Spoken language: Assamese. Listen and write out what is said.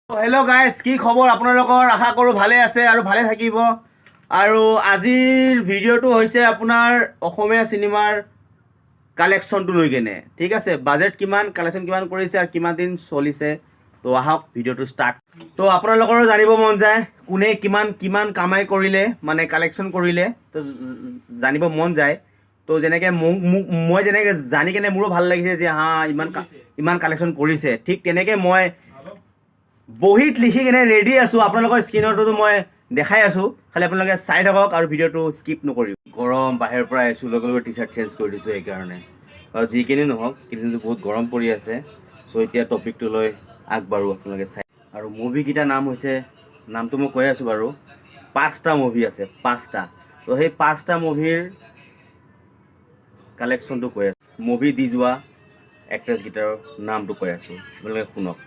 হেল্ল' গাইজ, কি খবৰ আপোনালোকৰ? আশা কৰোঁ ভালে আছে আৰু ভালে থাকিব। আৰু আজিৰ ভিডিঅ'টো হৈছে আপোনাৰ অসমীয়া চিনেমাৰ কালেকশ্যনটো লৈ কেনে, ঠিক আছে। বাজেট কিমান, কালেকশ্যন কিমান কৰিছে আৰু কিমান দিন চলিছে। তো আহক ভিডিঅ'টো ষ্টাৰ্ট। তো আপোনালোকৰো জানিব মন যায় কোনে কিমান কিমান কামাই কৰিলে, মানে কালেকশ্যন কৰিলে, তো জানিব মন যায়। তো যেনেকৈ মই যেনেকৈ জানি কেনে মোৰো ভাল লাগিছে যে ইমান কালেকশ্যন কৰিছে, ঠিক তেনেকৈ মই বহীত লিখি কেনে ৰেডি আছোঁ। আপোনালোকৰ স্ক্ৰীনতো মই দেখাই আছোঁ, খালি আপোনালোকে চাই থাকক আৰু ভিডিঅ'টো স্কিপ নকৰিব। গৰম, বাহিৰৰ পৰা আহিছোঁ, লগে লগে টি চাৰ্ট চেঞ্জ কৰি দিছোঁ সেইকাৰণে। আৰু যিখিনি নহওক, কিন্তু বহুত গৰম পৰি আছে। চ' এতিয়া টপিকটো লৈ আগবাঢ়োঁ, আপোনালোকে চাই। আৰু মুভিকেইটাৰ নাম হৈছে, নামটো মই কৈ আছোঁ বাৰু, 5টা মুভি আছে, 5টা। ত' সেই 5টা মুভিৰ কালেকশ্যনটো কৈ আছোঁ, মুভি দি যোৱা এক্ট্ৰেছকেইটাৰ নামটো কৈ আছোঁ, আপোনালোকে শুনক।